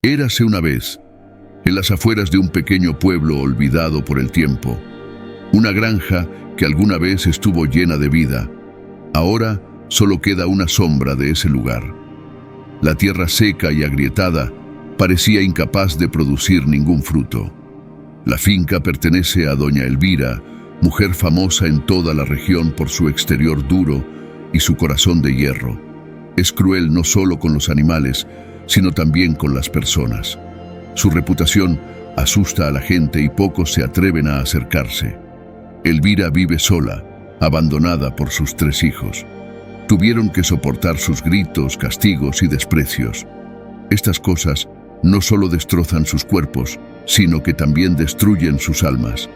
Érase una vez, en las afueras de un pequeño pueblo olvidado por el tiempo, una granja que alguna vez estuvo llena de vida. Ahora solo queda una sombra de ese lugar. La tierra seca y agrietada parecía incapaz de producir ningún fruto. La finca pertenece a doña Elvira, mujer famosa en toda la región por su exterior duro y su corazón de hierro. Es cruel no solo con los animales, sino también con las personas. Su reputación asusta a la gente y pocos se atreven a acercarse. Elvira vive sola, abandonada por sus 3 hijos. Tuvieron que soportar sus gritos, castigos y desprecios. Estas cosas no solo destrozan sus cuerpos, sino que también destruyen sus almas.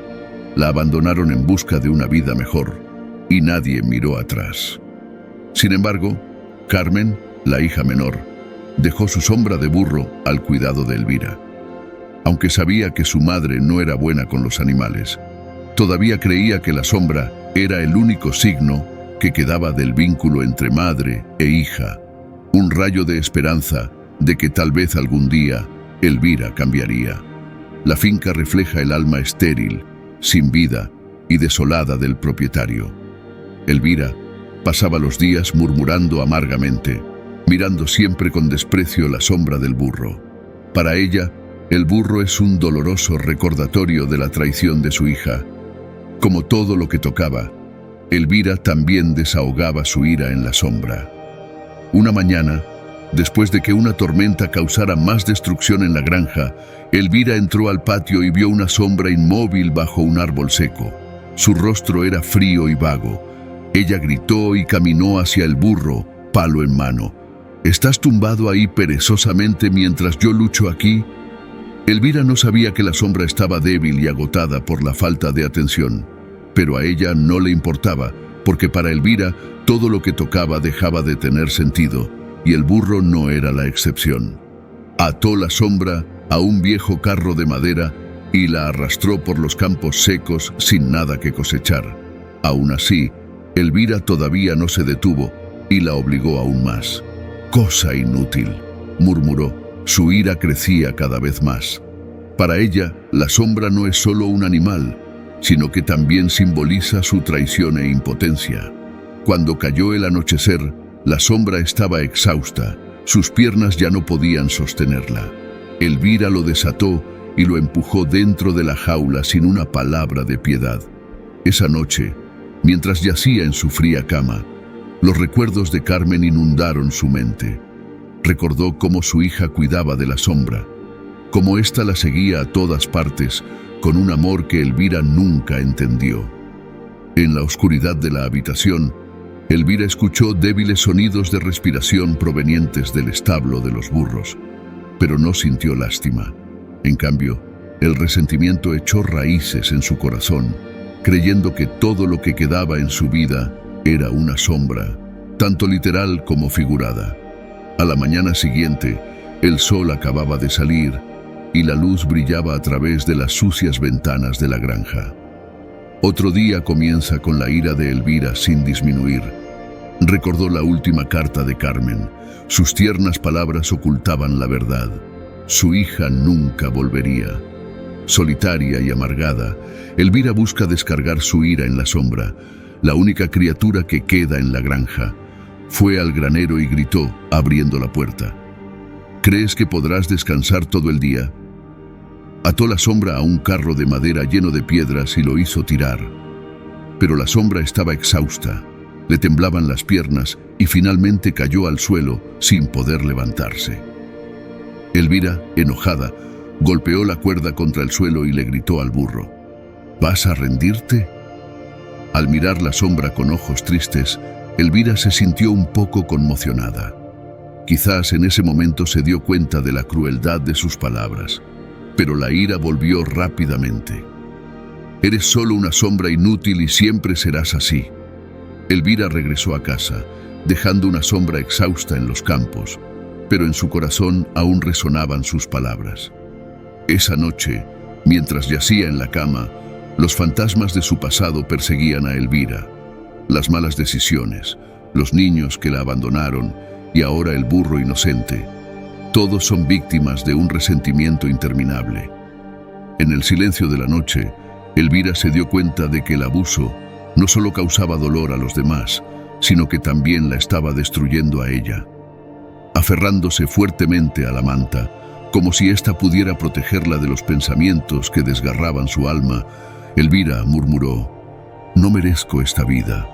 La abandonaron en busca de una vida mejor, y nadie miró atrás. Sin embargo, Carmen, la hija menor, dejó su sombra de burro al cuidado de Elvira. Aunque sabía que su madre no era buena con los animales, todavía creía que la sombra era el único signo que quedaba del vínculo entre madre e hija, un rayo de esperanza de que tal vez algún día Elvira cambiaría. La finca refleja el alma estéril, sin vida y desolada del propietario. Elvira pasaba los días murmurando amargamente, mirando siempre con desprecio la sombra del burro. Para ella, el burro es un doloroso recordatorio de la traición de su hija. Como todo lo que tocaba, Elvira también desahogaba su ira en la sombra. Una mañana, después de que una tormenta causara más destrucción en la granja, Elvira entró al patio y vio una sombra inmóvil bajo un árbol seco. Su rostro era frío y vago. Ella gritó y caminó hacia el burro, palo en mano. ¿Estás tumbado ahí perezosamente mientras yo lucho aquí? Elvira no sabía que la sombra estaba débil y agotada por la falta de atención, pero a ella no le importaba, porque para Elvira todo lo que tocaba dejaba de tener sentido, y el burro no era la excepción. Ató la sombra a un viejo carro de madera y la arrastró por los campos secos sin nada que cosechar. Aún así, Elvira todavía no se detuvo y la obligó aún más. «Cosa inútil», murmuró. Su ira crecía cada vez más. Para ella, la sombra no es solo un animal, sino que también simboliza su traición e impotencia. Cuando cayó el anochecer, la sombra estaba exhausta, sus piernas ya no podían sostenerla. Elvira lo desató y lo empujó dentro de la jaula sin una palabra de piedad. Esa noche, mientras yacía en su fría cama, los recuerdos de Carmen inundaron su mente. Recordó cómo su hija cuidaba de la sombra, cómo ésta la seguía a todas partes, con un amor que Elvira nunca entendió. En la oscuridad de la habitación, Elvira escuchó débiles sonidos de respiración provenientes del establo de los burros, pero no sintió lástima. En cambio, el resentimiento echó raíces en su corazón, creyendo que todo lo que quedaba en su vida era una sombra, tanto literal como figurada. A la mañana siguiente, el sol acababa de salir y la luz brillaba a través de las sucias ventanas de la granja. Otro día comienza con la ira de Elvira sin disminuir. Recordó la última carta de Carmen. Sus tiernas palabras ocultaban la verdad. Su hija nunca volvería. Solitaria y amargada, Elvira busca descargar su ira en la sombra, la única criatura que queda en la granja. Fue al granero y gritó, abriendo la puerta. ¿Crees que podrás descansar todo el día? Ató la sombra a un carro de madera lleno de piedras y lo hizo tirar. Pero la sombra estaba exhausta, le temblaban las piernas y finalmente cayó al suelo sin poder levantarse. Elvira, enojada, golpeó la cuerda contra el suelo y le gritó al burro, ¿vas a rendirte? Al mirar la sombra con ojos tristes, Elvira se sintió un poco conmocionada. Quizás en ese momento se dio cuenta de la crueldad de sus palabras, pero la ira volvió rápidamente. Eres solo una sombra inútil y siempre serás así. Elvira regresó a casa, dejando una sombra exhausta en los campos, pero en su corazón aún resonaban sus palabras. Esa noche, mientras yacía en la cama, los fantasmas de su pasado perseguían a Elvira. Las malas decisiones, los niños que la abandonaron y ahora el burro inocente. Todos son víctimas de un resentimiento interminable. En el silencio de la noche, Elvira se dio cuenta de que el abuso no solo causaba dolor a los demás, sino que también la estaba destruyendo a ella. Aferrándose fuertemente a la manta, como si ésta pudiera protegerla de los pensamientos que desgarraban su alma, Elvira murmuró: «No merezco esta vida».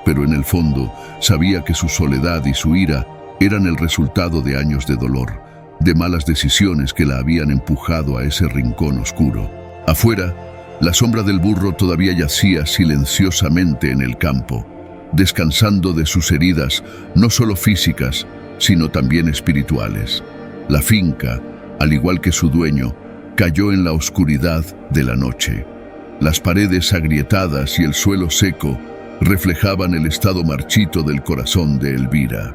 Pero en el fondo sabía que su soledad y su ira eran el resultado de años de dolor, de malas decisiones que la habían empujado a ese rincón oscuro. Afuera, la sombra del burro todavía yacía silenciosamente en el campo, descansando de sus heridas, no solo físicas, sino también espirituales. La finca, al igual que su dueño, cayó en la oscuridad de la noche. Las paredes agrietadas y el suelo seco reflejaban el estado marchito del corazón de Elvira.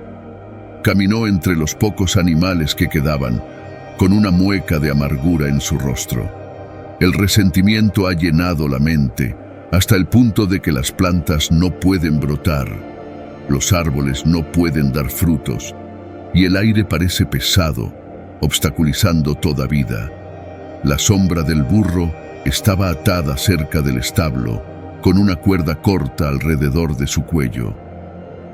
Caminó entre los pocos animales que quedaban, con una mueca de amargura en su rostro. El resentimiento ha llenado la mente, hasta el punto de que las plantas no pueden brotar, los árboles no pueden dar frutos, y el aire parece pesado, obstaculizando toda vida. La sombra del burro estaba atada cerca del establo, con una cuerda corta alrededor de su cuello.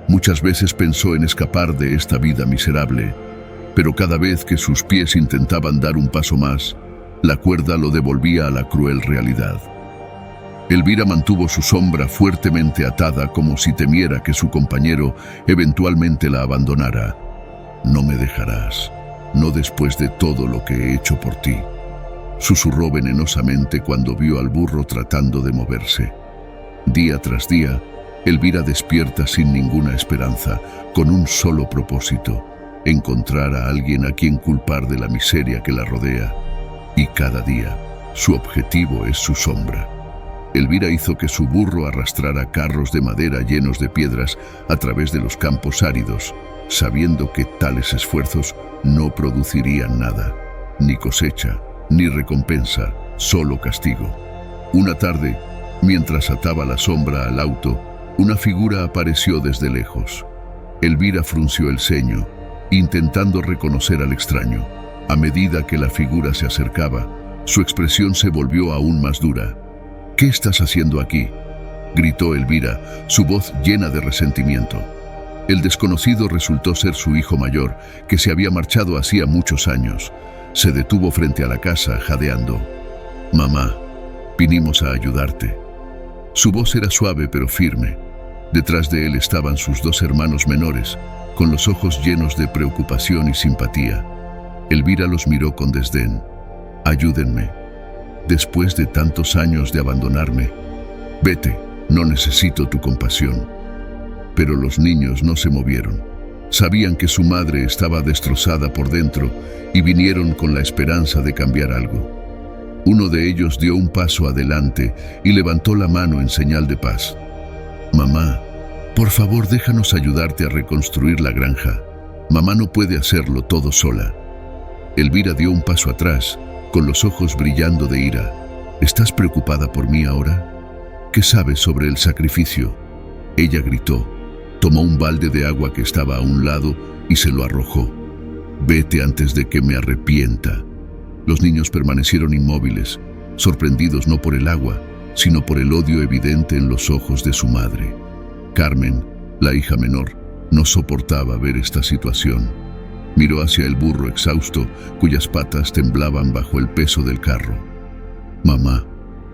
Muchas veces pensó en escapar de esta vida miserable, pero cada vez que sus pies intentaban dar un paso más, la cuerda lo devolvía a la cruel realidad. Elvira mantuvo su sombra fuertemente atada, como si temiera que su compañero eventualmente la abandonara. «No me dejarás, no después de todo lo que he hecho por ti», susurró venenosamente cuando vio al burro tratando de moverse. Día tras día, Elvira despierta sin ninguna esperanza, con un solo propósito: encontrar a alguien a quien culpar de la miseria que la rodea. Y cada día, su objetivo es su sombra. Elvira hizo que su burro arrastrara carros de madera llenos de piedras a través de los campos áridos, sabiendo que tales esfuerzos no producirían nada, ni cosecha, ni recompensa, solo castigo. Una tarde, mientras ataba la sombra al auto, una figura apareció desde lejos. Elvira frunció el ceño, intentando reconocer al extraño. A medida que la figura se acercaba, su expresión se volvió aún más dura. «¿Qué estás haciendo aquí?», gritó Elvira, su voz llena de resentimiento. El desconocido resultó ser su hijo mayor, que se había marchado hacía muchos años. Se detuvo frente a la casa, jadeando. «Mamá, vinimos a ayudarte». Su voz era suave pero firme. Detrás de él estaban sus dos hermanos menores, con los ojos llenos de preocupación y simpatía. Elvira los miró con desdén. «Ayúdenme. Después de tantos años de abandonarme, vete, no necesito tu compasión». Pero los niños no se movieron. Sabían que su madre estaba destrozada por dentro y vinieron con la esperanza de cambiar algo. Uno de ellos dio un paso adelante y levantó la mano en señal de paz. «Mamá, por favor, déjanos ayudarte a reconstruir la granja. Mamá no puede hacerlo todo sola». Elvira dio un paso atrás, con los ojos brillando de ira. «¿Estás preocupada por mí ahora? ¿Qué sabes sobre el sacrificio?». Ella gritó, tomó un balde de agua que estaba a un lado y se lo arrojó. «Vete antes de que me arrepienta». Los niños permanecieron inmóviles, sorprendidos no por el agua, sino por el odio evidente en los ojos de su madre. Carmen, la hija menor, no soportaba ver esta situación. Miró hacia el burro exhausto, cuyas patas temblaban bajo el peso del carro. «Mamá,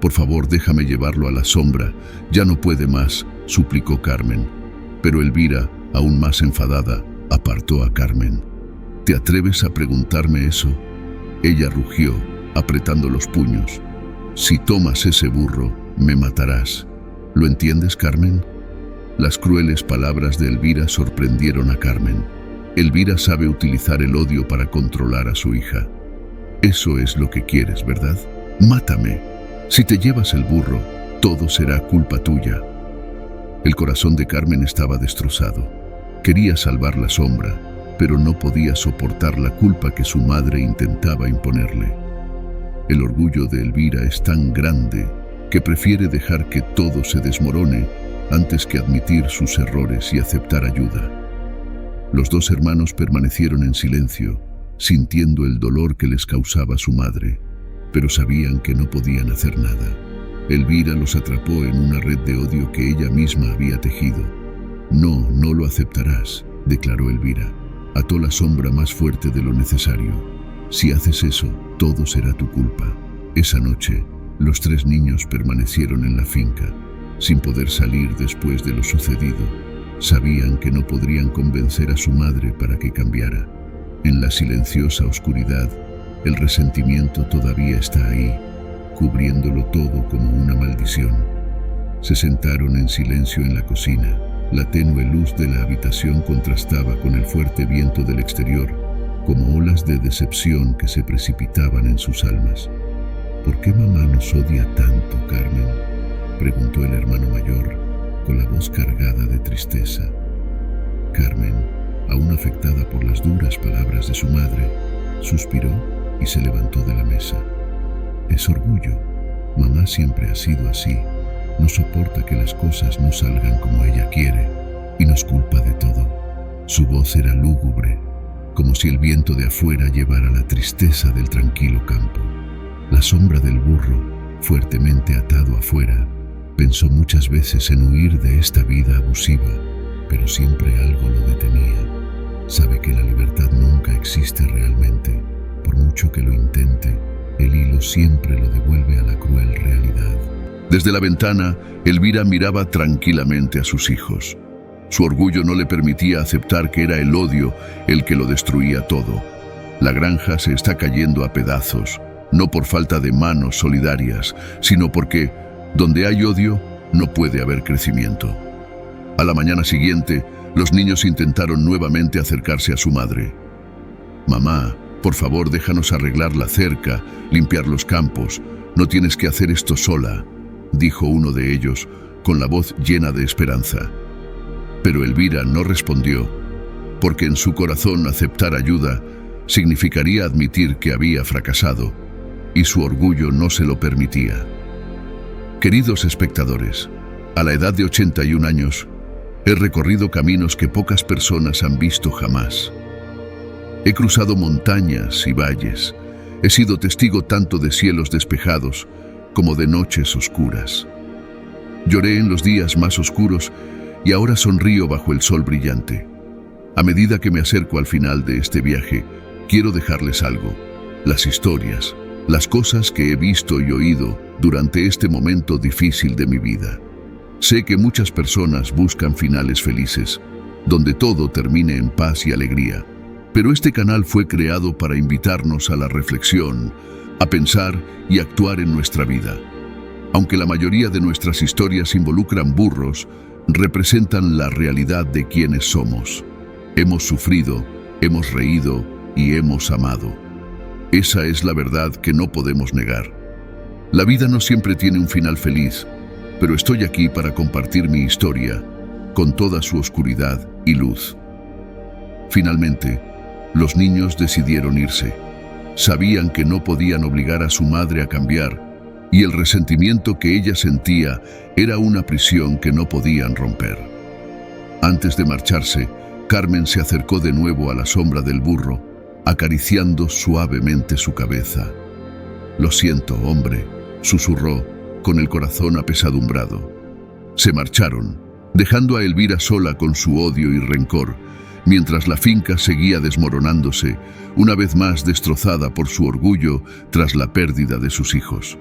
por favor, déjame llevarlo a la sombra. Ya no puede más», suplicó Carmen. Pero Elvira, aún más enfadada, apartó a Carmen. «¿Te atreves a preguntarme eso?». Ella rugió, apretando los puños. «Si tomas ese burro, me matarás. ¿Lo entiendes, Carmen?». Las crueles palabras de Elvira sorprendieron a Carmen. Elvira sabe utilizar el odio para controlar a su hija. «Eso es lo que quieres, ¿verdad? Mátame. Si te llevas el burro, todo será culpa tuya». El corazón de Carmen estaba destrozado. Quería salvar la sombra, pero no podía soportar la culpa que su madre intentaba imponerle. El orgullo de Elvira es tan grande que prefiere dejar que todo se desmorone antes que admitir sus errores y aceptar ayuda. Los dos hermanos permanecieron en silencio, sintiendo el dolor que les causaba su madre, pero sabían que no podían hacer nada. Elvira los atrapó en una red de odio que ella misma había tejido. No, no lo aceptarás, declaró Elvira. Ató la sombra más fuerte de lo necesario. Si haces eso, todo será tu culpa. Esa noche, los 3 niños permanecieron en la finca, sin poder salir después de lo sucedido. Sabían que no podrían convencer a su madre para que cambiara. En la silenciosa oscuridad, el resentimiento todavía está ahí, cubriéndolo todo como una maldición. Se sentaron en silencio en la cocina. La tenue luz de la habitación contrastaba con el fuerte viento del exterior, como olas de decepción que se precipitaban en sus almas. ¿Por qué mamá nos odia tanto, Carmen?, preguntó el hermano mayor, con la voz cargada de tristeza. Carmen, aún afectada por las duras palabras de su madre, suspiró y se levantó de la mesa. Es orgullo. Mamá siempre ha sido así. No soporta que las cosas no salgan como ella quiere y nos culpa de todo. Su voz era lúgubre, como si el viento de afuera llevara la tristeza del tranquilo campo. La sombra del burro, fuertemente atado afuera, pensó muchas veces en huir de esta vida abusiva, pero siempre algo lo detenía. Sabe que la libertad nunca existe realmente. Por mucho que lo intente, el hilo siempre lo devuelve a la cruel realidad. Desde la ventana, Elvira miraba tranquilamente a sus hijos. Su orgullo no le permitía aceptar que era el odio el que lo destruía todo. La granja se está cayendo a pedazos, no por falta de manos solidarias, sino porque, donde hay odio, no puede haber crecimiento. A la mañana siguiente, los niños intentaron nuevamente acercarse a su madre. Mamá, por favor, déjanos arreglar la cerca, limpiar los campos. No tienes que hacer esto sola, dijo uno de ellos, con la voz llena de esperanza. Pero Elvira no respondió, porque en su corazón aceptar ayuda significaría admitir que había fracasado, y su orgullo no se lo permitía. Queridos espectadores, a la edad de 81 años, he recorrido caminos que pocas personas han visto jamás. He cruzado montañas y valles. He sido testigo tanto de cielos despejados como de noches oscuras. Lloré en los días más oscuros y ahora sonrío bajo el sol brillante. A medida que me acerco al final de este viaje, quiero dejarles algo: las historias, las cosas que he visto y oído durante este momento difícil de mi vida. Sé que muchas personas buscan finales felices, donde todo termine en paz y alegría. Pero este canal fue creado para invitarnos a la reflexión, a pensar y actuar en nuestra vida. Aunque la mayoría de nuestras historias involucran burros, representan la realidad de quienes somos. Hemos sufrido, hemos reído y hemos amado. Esa es la verdad que no podemos negar. La vida no siempre tiene un final feliz, pero estoy aquí para compartir mi historia, con toda su oscuridad y luz. Finalmente, los niños decidieron irse. Sabían que no podían obligar a su madre a cambiar, y el resentimiento que ella sentía era una prisión que no podían romper. Antes de marcharse, Carmen se acercó de nuevo a la sombra del burro, acariciando suavemente su cabeza. «Lo siento, hombre», susurró, con el corazón apesadumbrado. Se marcharon, dejando a Elvira sola con su odio y rencor, mientras la finca seguía desmoronándose, una vez más destrozada por su orgullo tras la pérdida de sus hijos.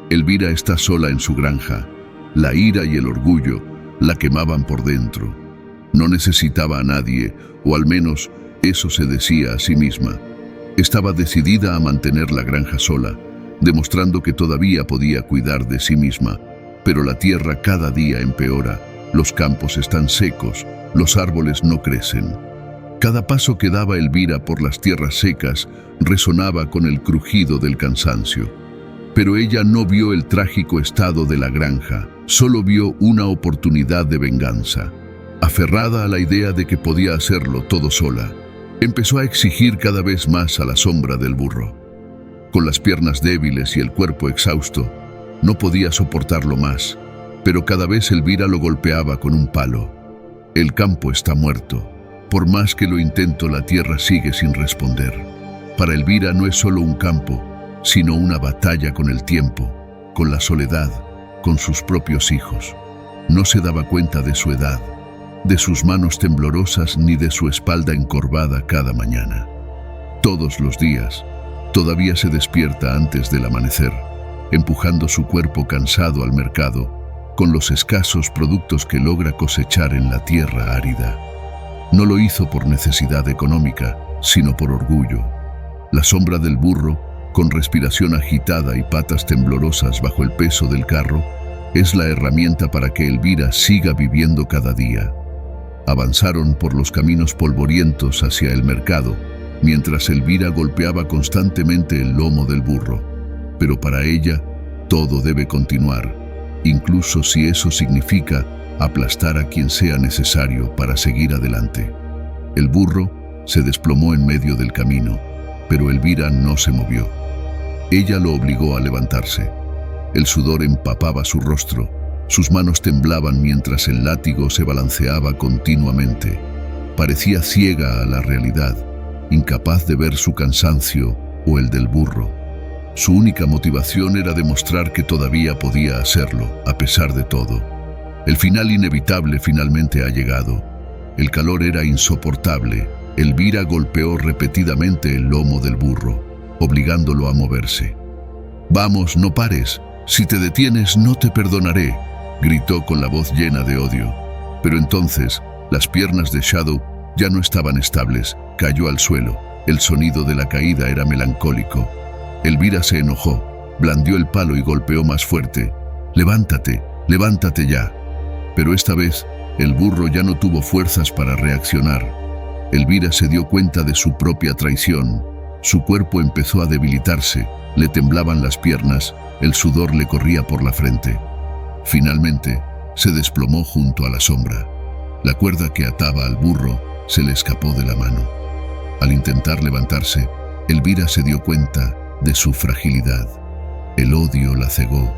Elvira está sola en su granja. La ira y el orgullo la quemaban por dentro. No necesitaba a nadie, o al menos eso se decía a sí misma. Estaba decidida a mantener la granja sola, demostrando que todavía podía cuidar de sí misma. Pero la tierra cada día empeora, los campos están secos, los árboles no crecen. Cada paso que daba Elvira por las tierras secas resonaba con el crujido del cansancio. Pero ella no vio el trágico estado de la granja, solo vio una oportunidad de venganza. Aferrada a la idea de que podía hacerlo todo sola, empezó a exigir cada vez más a la sombra del burro. Con las piernas débiles y el cuerpo exhausto, no podía soportarlo más, pero cada vez Elvira lo golpeaba con un palo. El campo está muerto. Por más que lo intento, la tierra sigue sin responder. Para Elvira no es solo un campo, sino una batalla con el tiempo, con la soledad, con sus propios hijos. No se daba cuenta de su edad, de sus manos temblorosas ni de su espalda encorvada cada mañana. Todos los días, todavía se despierta antes del amanecer, empujando su cuerpo cansado al mercado, con los escasos productos que logra cosechar en la tierra árida. No lo hizo por necesidad económica, sino por orgullo. La sombra del burro, con respiración agitada y patas temblorosas bajo el peso del carro, es la herramienta para que Elvira siga viviendo cada día. Avanzaron por los caminos polvorientos hacia el mercado, mientras Elvira golpeaba constantemente el lomo del burro. Pero para ella, todo debe continuar, incluso si eso significa aplastar a quien sea necesario para seguir adelante. El burro se desplomó en medio del camino, pero Elvira no se movió. Ella lo obligó a levantarse. El sudor empapaba su rostro, sus manos temblaban mientras el látigo se balanceaba continuamente. Parecía ciega a la realidad, incapaz de ver su cansancio o el del burro. Su única motivación era demostrar que todavía podía hacerlo, a pesar de todo. El final inevitable finalmente ha llegado. El calor era insoportable. Elvira golpeó repetidamente el lomo del burro, obligándolo a moverse. «Vamos, no pares. Si te detienes, no te perdonaré», gritó con la voz llena de odio. Pero entonces, las piernas de Shadow ya no estaban estables. Cayó al suelo. El sonido de la caída era melancólico. Elvira se enojó, blandió el palo y golpeó más fuerte. «Levántate, levántate ya». Pero esta vez, el burro ya no tuvo fuerzas para reaccionar. Elvira se dio cuenta de su propia traición. Su cuerpo empezó a debilitarse, le temblaban las piernas, el sudor le corría por la frente. Finalmente, se desplomó junto a la sombra. La cuerda que ataba al burro se le escapó de la mano. Al intentar levantarse, Elvira se dio cuenta de su fragilidad. El odio la cegó,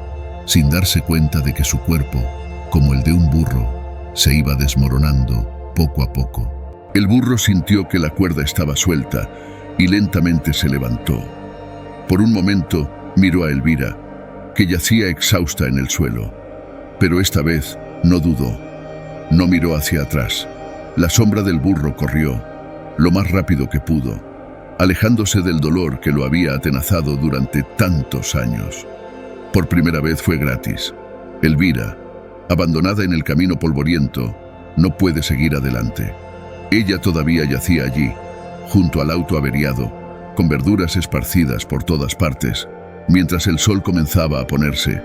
sin darse cuenta de que su cuerpo, como el de un burro, se iba desmoronando poco a poco. El burro sintió que la cuerda estaba suelta y lentamente se levantó. Por un momento miró a Elvira, que yacía exhausta en el suelo. Pero esta vez no dudó. No miró hacia atrás. La sombra del burro corrió, lo más rápido que pudo, alejándose del dolor que lo había atenazado durante tantos años. Por primera vez fue gratis. Elvira, abandonada en el camino polvoriento, no puede seguir adelante. Ella todavía yacía allí, junto al auto averiado, con verduras esparcidas por todas partes, mientras el sol comenzaba a ponerse.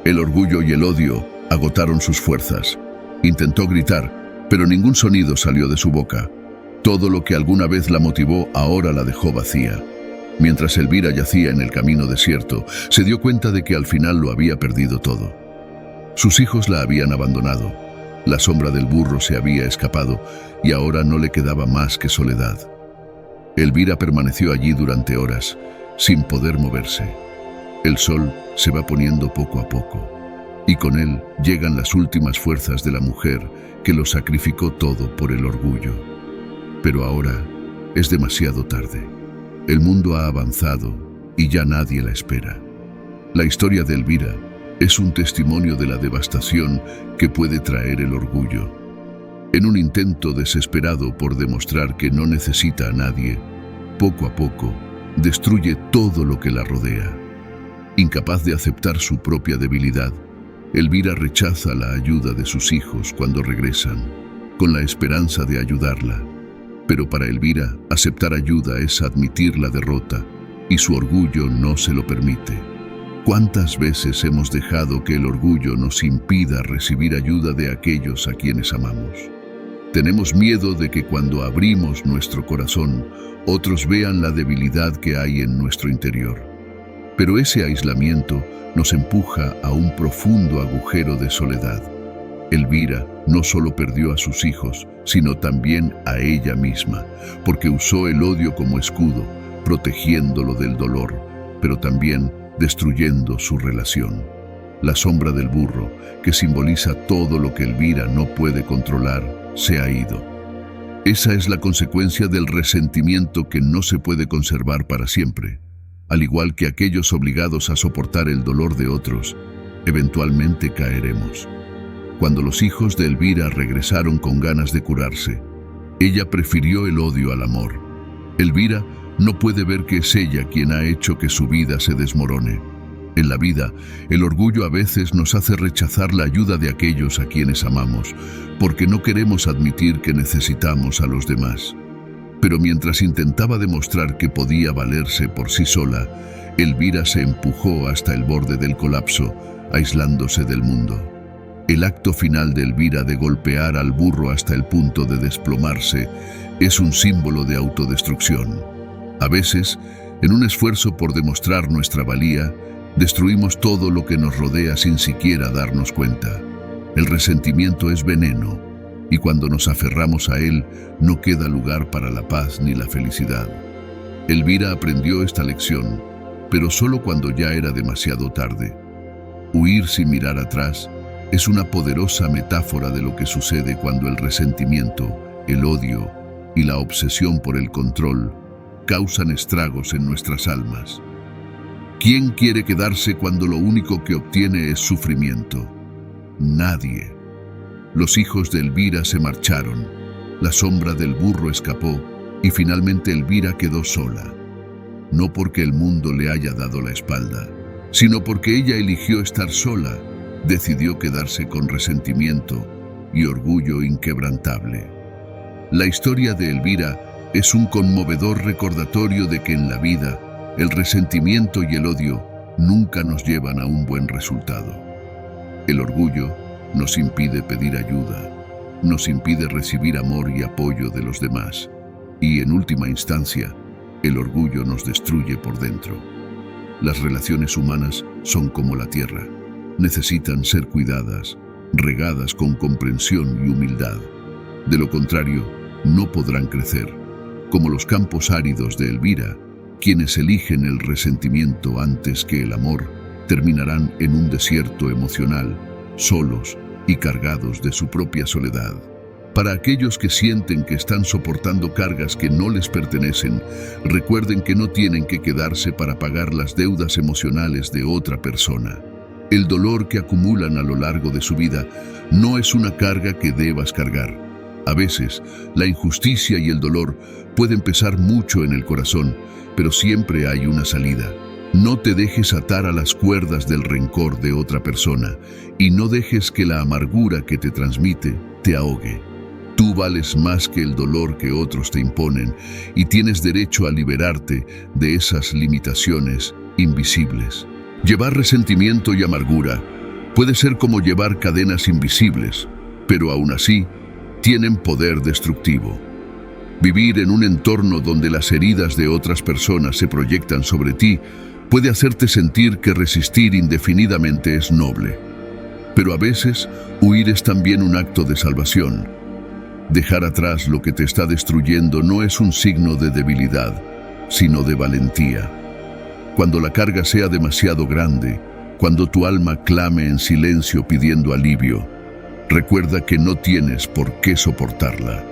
El orgullo y el odio agotaron sus fuerzas. Intentó gritar, pero ningún sonido salió de su boca. Todo lo que alguna vez la motivó ahora la dejó vacía. Mientras Elvira yacía en el camino desierto, se dio cuenta de que al final lo había perdido todo. Sus hijos la habían abandonado. La sombra del burro se había escapado y ahora no le quedaba más que soledad. Elvira permaneció allí durante horas, sin poder moverse. El sol se va poniendo poco a poco, y con él llegan las últimas fuerzas de la mujer que lo sacrificó todo por el orgullo. Pero ahora es demasiado tarde. El mundo ha avanzado y ya nadie la espera. La historia de Elvira es un testimonio de la devastación que puede traer el orgullo. En un intento desesperado por demostrar que no necesita a nadie, poco a poco destruye todo lo que la rodea. Incapaz de aceptar su propia debilidad, Elvira rechaza la ayuda de sus hijos cuando regresan, con la esperanza de ayudarla. Pero para Elvira, aceptar ayuda es admitir la derrota, y su orgullo no se lo permite. ¿Cuántas veces hemos dejado que el orgullo nos impida recibir ayuda de aquellos a quienes amamos? Tenemos miedo de que cuando abrimos nuestro corazón, otros vean la debilidad que hay en nuestro interior. Pero ese aislamiento nos empuja a un profundo agujero de soledad. Elvira no solo perdió a sus hijos, sino también a ella misma, porque usó el odio como escudo, protegiéndolo del dolor, pero también destruyendo su relación. La sombra del burro, que simboliza todo lo que Elvira no puede controlar, se ha ido. Esa es la consecuencia del resentimiento que no se puede conservar para siempre. Al igual que aquellos obligados a soportar el dolor de otros, eventualmente caeremos. Cuando los hijos de Elvira regresaron con ganas de curarse, ella prefirió el odio al amor. Elvira no puede ver que es ella quien ha hecho que su vida se desmorone. En la vida, el orgullo a veces nos hace rechazar la ayuda de aquellos a quienes amamos, porque no queremos admitir que necesitamos a los demás. Pero mientras intentaba demostrar que podía valerse por sí sola, Elvira se empujó hasta el borde del colapso, aislándose del mundo. El acto final de Elvira de golpear al burro hasta el punto de desplomarse es un símbolo de autodestrucción. A veces, en un esfuerzo por demostrar nuestra valía, destruimos todo lo que nos rodea sin siquiera darnos cuenta. El resentimiento es veneno, y cuando nos aferramos a él, no queda lugar para la paz ni la felicidad. Elvira aprendió esta lección, pero solo cuando ya era demasiado tarde. Huir sin mirar atrás es una poderosa metáfora de lo que sucede cuando el resentimiento, el odio y la obsesión por el control causan estragos en nuestras almas. ¿Quién quiere quedarse cuando lo único que obtiene es sufrimiento? Nadie. Los hijos de Elvira se marcharon, la sombra del burro escapó y finalmente Elvira quedó sola. No porque el mundo le haya dado la espalda, sino porque ella eligió estar sola, decidió quedarse con resentimiento y orgullo inquebrantable. La historia de Elvira es un conmovedor recordatorio de que en la vida, el resentimiento y el odio nunca nos llevan a un buen resultado. El orgullo nos impide pedir ayuda, nos impide recibir amor y apoyo de los demás, y en última instancia, el orgullo nos destruye por dentro. Las relaciones humanas son como la tierra, necesitan ser cuidadas, regadas con comprensión y humildad. De lo contrario, no podrán crecer. Como los campos áridos de Elvira, quienes eligen el resentimiento antes que el amor terminarán en un desierto emocional, solos y cargados de su propia soledad. Para aquellos que sienten que están soportando cargas que no les pertenecen, recuerden que no tienen que quedarse para pagar las deudas emocionales de otra persona. El dolor que acumulan a lo largo de su vida no es una carga que debas cargar. A veces, la injusticia y el dolor pueden pesar mucho en el corazón, pero siempre hay una salida. No te dejes atar a las cuerdas del rencor de otra persona y no dejes que la amargura que te transmite te ahogue. Tú vales más que el dolor que otros te imponen y tienes derecho a liberarte de esas limitaciones invisibles. Llevar resentimiento y amargura puede ser como llevar cadenas invisibles, pero aún así tienen poder destructivo. Vivir en un entorno donde las heridas de otras personas se proyectan sobre ti puede hacerte sentir que resistir indefinidamente es noble. Pero a veces, huir es también un acto de salvación. Dejar atrás lo que te está destruyendo no es un signo de debilidad, sino de valentía. Cuando la carga sea demasiado grande, cuando tu alma clame en silencio pidiendo alivio, recuerda que no tienes por qué soportarla.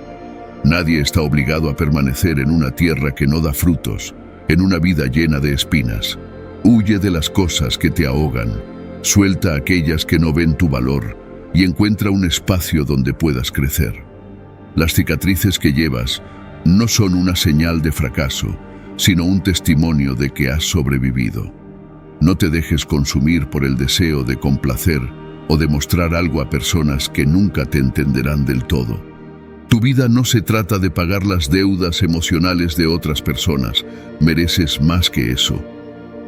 Nadie está obligado a permanecer en una tierra que no da frutos, en una vida llena de espinas. Huye de las cosas que te ahogan, suelta aquellas que no ven tu valor y encuentra un espacio donde puedas crecer. Las cicatrices que llevas no son una señal de fracaso, sino un testimonio de que has sobrevivido. No te dejes consumir por el deseo de complacer o de mostrar algo a personas que nunca te entenderán del todo. Tu vida no se trata de pagar las deudas emocionales de otras personas, mereces más que eso.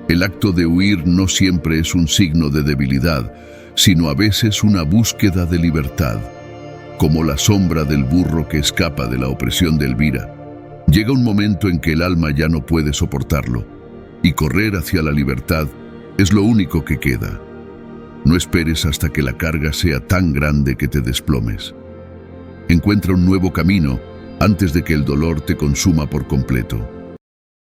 El acto de huir no siempre es un signo de debilidad, sino a veces una búsqueda de libertad. Como la sombra del burro que escapa de la opresión de Elvira, llega un momento en que el alma ya no puede soportarlo, y correr hacia la libertad es lo único que queda. No esperes hasta que la carga sea tan grande que te desplomes. Encuentra un nuevo camino antes de que el dolor te consuma por completo.